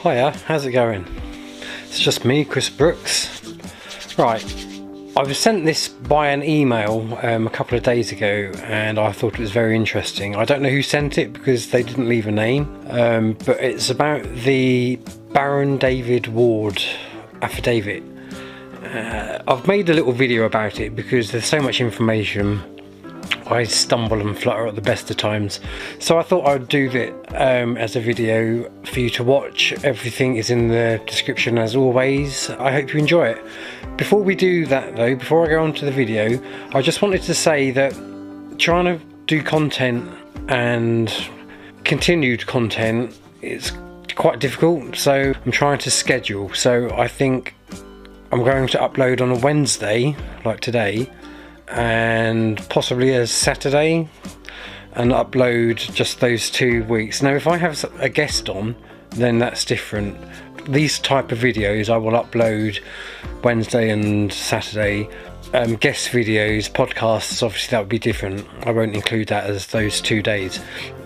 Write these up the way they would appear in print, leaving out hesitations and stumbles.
Hiya, how's it going? It's just me, Chris Brooks. Right, I was sent this by an email a couple of days ago and I thought it was very interesting. I don't know who sent it because they didn't leave a name, but it's about the Báró David Ward Affidavit. I've made a little video about it because there's so much information. I stumble and flutter at the best of times, so I thought I'd do it as a video for you to watch. Everything is in the description as always. I hope you enjoy it. Before we do that though, before I go on to the video, I just wanted to say that trying to do content and continued content is quite difficult, so I'm trying to schedule. So I think I'm going to upload on a Wednesday like today, and possibly a Saturday, and upload just those 2 weeks. Now if I have a guest on, then that's different. These type of videos I will upload Wednesday and Saturday. Guest videos, podcasts, obviously that would be different. I won't include that as those 2 days.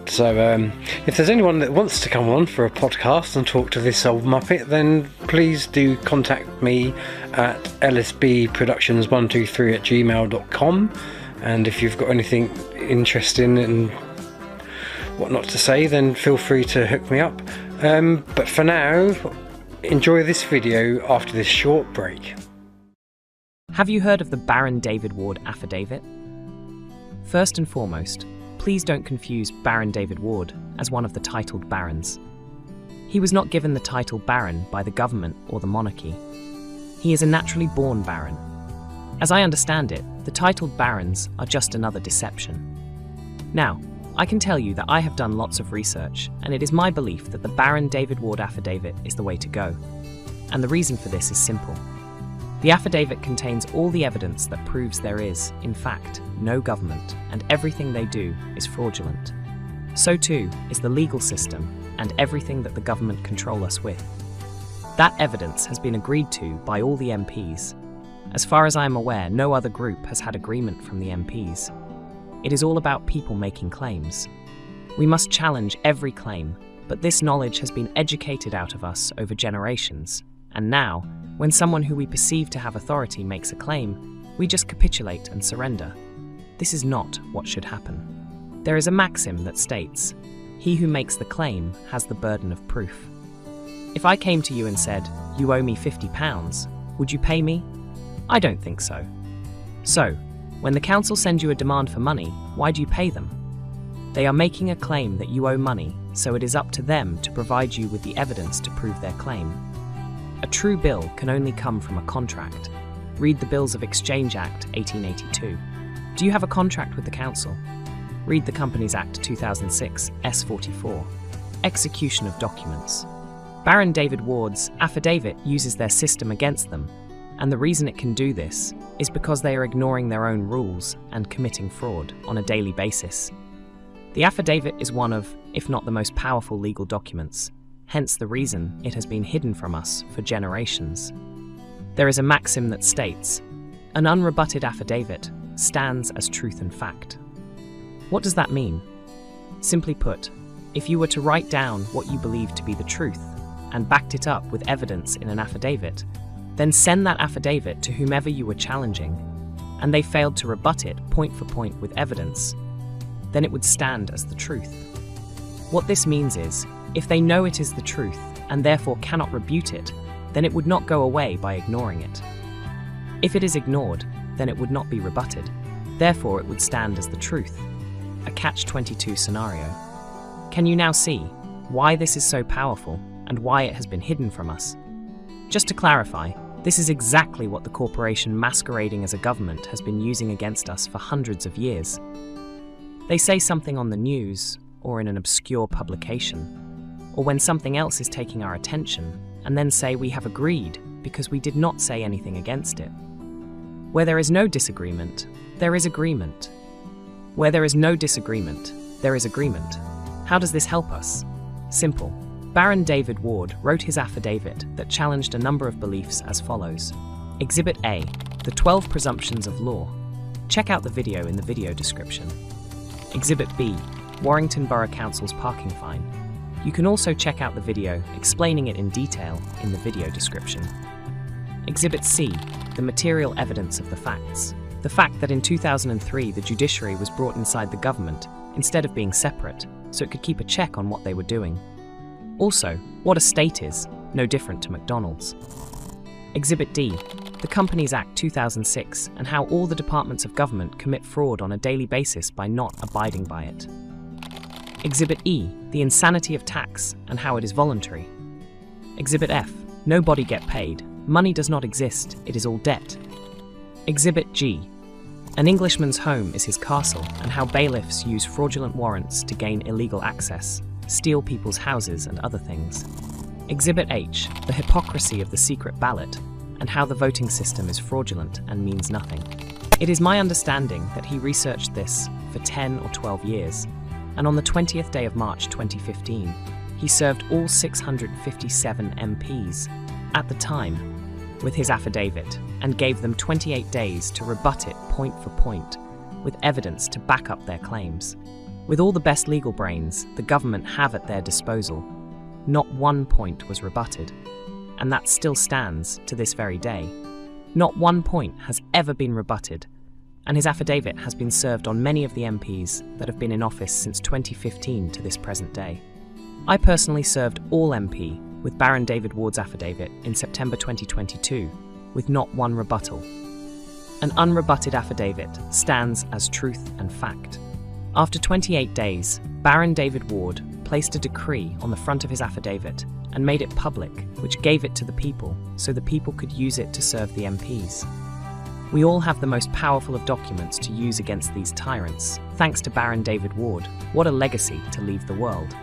So if there's anyone that wants to come on for a podcast and talk to this old muppet, then please do contact me at lsbproductions123@gmail.com, and if you've got anything interesting and whatnot to say, then feel free to hook me up. But for now, enjoy this video after this short break. Have you heard of the Báró David Ward Affidavit? First and foremost, please don't confuse Báró David Ward as one of the titled barons. He was not given the title baron by the government or the monarchy. He is a naturally born baron. As I understand it, the titled barons are just another deception. Now, I can tell you that I have done lots of research, and it is my belief that the Báró David Ward Affidavit is the way to go. And the reason for this is simple. The affidavit contains all the evidence that proves there is, in fact, no government, and everything they do is fraudulent. So too is the legal system and everything that the government control us with. That evidence has been agreed to by all the MPs. As far as I am aware, no other group has had agreement from the MPs. It is all about people making claims. We must challenge every claim, but this knowledge has been educated out of us over generations, and now, when someone who we perceive to have authority makes a claim, we just capitulate and surrender. This is not what should happen. There is a maxim that states, "He who makes the claim has the burden of proof." If I came to you and said, "You owe me £50, would you pay me?" I don't think so. So, when the council sends you a demand for money, why do you pay them? They are making a claim that you owe money, so it is up to them to provide you with the evidence to prove their claim. A true bill can only come from a contract. Read the Bills of Exchange Act 1882. Do you have a contract with the council? Read the Companies Act 2006, S44. Execution of documents. Báró David Ward's affidavit uses their system against them, and the reason it can do this is because they are ignoring their own rules and committing fraud on a daily basis. The affidavit is one of, if not the most powerful legal documents, hence the reason it has been hidden from us for generations. There is a maxim that states, "An unrebutted affidavit stands as truth and fact." What does that mean? Simply put, if you were to write down what you believe to be the truth and backed it up with evidence in an affidavit, then send that affidavit to whomever you were challenging, and they failed to rebut it point for point with evidence, then it would stand as the truth. What this means is, if they know it is the truth and therefore cannot refute it, then it would not go away by ignoring it. If it is ignored, then it would not be rebutted. Therefore, it would stand as the truth. A catch-22 scenario. Can you now see why this is so powerful and why it has been hidden from us? Just to clarify, this is exactly what the corporation masquerading as a government has been using against us for hundreds of years. They say something on the news or in an obscure publication, or when something else is taking our attention, and then say we have agreed because we did not say anything against it. Where there is no disagreement, there is agreement. Where there is no disagreement, there is agreement. How does this help us? Simple. Báró David Ward wrote his affidavit that challenged a number of beliefs as follows. Exhibit A, the 12 presumptions of law. Check out the video in the video description. Exhibit B, Warrington Borough Council's parking fine. You can also check out the video explaining it in detail in the video description. Exhibit C, the material evidence of the facts. The fact that in 2003 the judiciary was brought inside the government instead of being separate, so it could keep a check on what they were doing. Also, what a state is, no different to McDonald's. Exhibit D, the Companies Act 2006 and how all the departments of government commit fraud on a daily basis by not abiding by it. Exhibit E, the insanity of tax and how it is voluntary. Exhibit F, nobody get paid, money does not exist, it is all debt. Exhibit G, an Englishman's home is his castle and how bailiffs use fraudulent warrants to gain illegal access, steal people's houses and other things. Exhibit H, the hypocrisy of the secret ballot and how the voting system is fraudulent and means nothing. It is my understanding that he researched this for 10 or 12 years, and on the 20th day of March 2015, he served all 657 MPs at the time with his affidavit and gave them 28 days to rebut it point for point with evidence to back up their claims. With all the best legal brains the government have at their disposal, not one point was rebutted, and that still stands to this very day. Not one point has ever been rebutted, and his affidavit has been served on many of the MPs that have been in office since 2015 to this present day. I personally served all MP with Báró David Ward's affidavit in September 2022, with not one rebuttal. An unrebutted affidavit stands as truth and fact. After 28 days, Báró David Ward placed a decree on the front of his affidavit and made it public, which gave it to the people so the people could use it to serve the MPs. We all have the most powerful of documents to use against these tyrants, thanks to Báró David Ward. What a legacy to leave the world.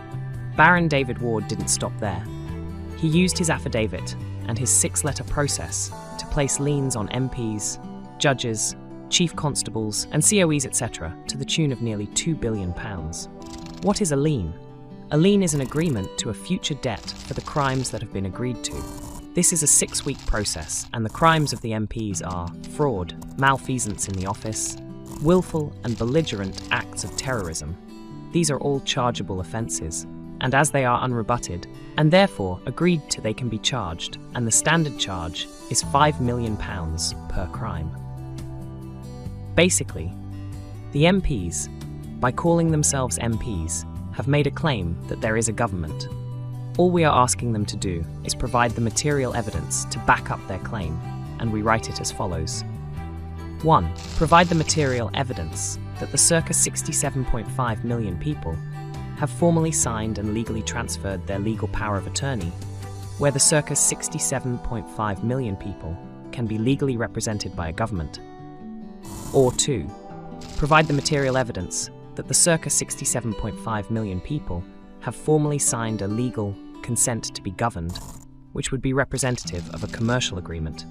Báró David Ward didn't stop there. He used his affidavit and his 6-letter process to place liens on MPs, judges, chief constables and COEs etc. to the tune of nearly £2 billion. What is a lien? A lien is an agreement to a future debt for the crimes that have been agreed to. This is a 6-week process, and the crimes of the MPs are fraud, malfeasance in the office, willful and belligerent acts of terrorism. These are all chargeable offences, and as they are unrebutted, and therefore agreed to, they can be charged, and the standard charge is £5 million per crime. Basically, the MPs, by calling themselves MPs, have made a claim that there is a government. All we are asking them to do is provide the material evidence to back up their claim, and we write it as follows. 1. Provide the material evidence that the circa 67.5 million people have formally signed and legally transferred their legal power of attorney, where the circa 67.5 million people can be legally represented by a government. Or 2. Provide the material evidence that the circa 67.5 million people have formally signed a legal consent to be governed, which would be representative of a commercial agreement,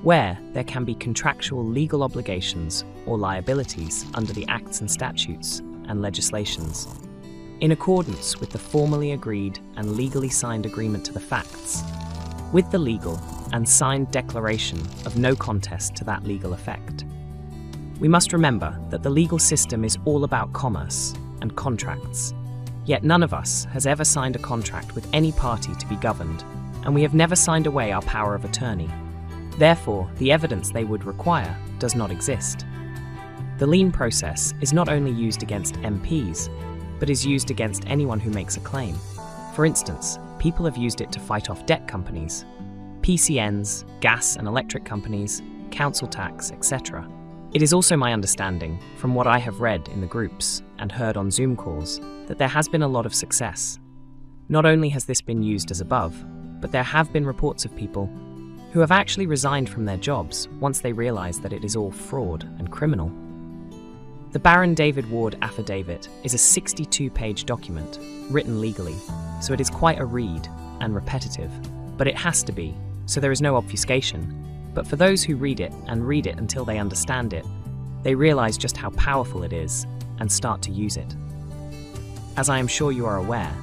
where there can be contractual legal obligations or liabilities under the acts and statutes and legislations, in accordance with the formally agreed and legally signed agreement to the facts, with the legal and signed declaration of no contest to that legal effect. We must remember that the legal system is all about commerce and contracts, yet none of us has ever signed a contract with any party to be governed, and we have never signed away our power of attorney. Therefore, the evidence they would require does not exist. The lien process is not only used against MPs, but is used against anyone who makes a claim. For instance, people have used it to fight off debt companies, PCNs, gas and electric companies, council tax, etc. It is also my understanding, from what I have read in the groups and heard on Zoom calls, that there has been a lot of success. Not only has this been used as above, but there have been reports of people who have actually resigned from their jobs once they realise that it is all fraud and criminal. The Báró David Ward affidavit is a 62-page document, written legally, so it is quite a read and repetitive, but it has to be, so there is no obfuscation. But for those who read it until they understand it, they realise just how powerful it is and start to use it. As I am sure you are aware,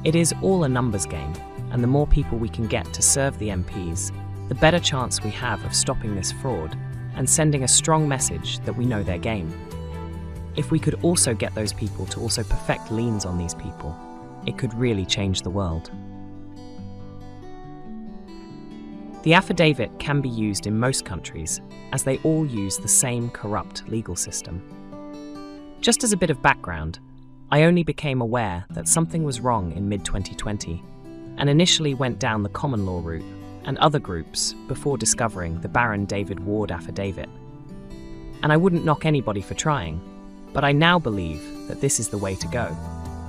it is all a numbers game, and the more people we can get to serve the MPs, the better chance we have of stopping this fraud and sending a strong message that we know their game. If we could also get those people to also perfect liens on these people, it could really change the world. The affidavit can be used in most countries, as they all use the same corrupt legal system. Just as a bit of background, I only became aware that something was wrong in mid-2020, and initially went down the common law route and other groups before discovering the Báró David Ward affidavit. And I wouldn't knock anybody for trying, but I now believe that this is the way to go,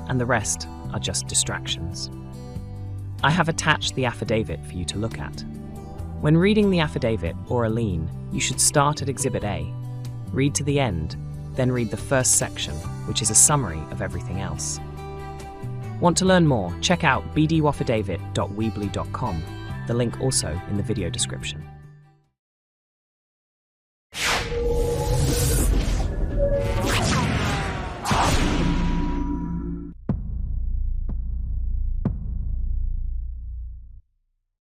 and the rest are just distractions. I have attached the affidavit for you to look at. When reading the affidavit or a lien, you should start at Exhibit A, read to the end, then read the first section, which is a summary of everything else. Want to learn more? Check out bdaffidavit.weebly.com, the link also in the video description.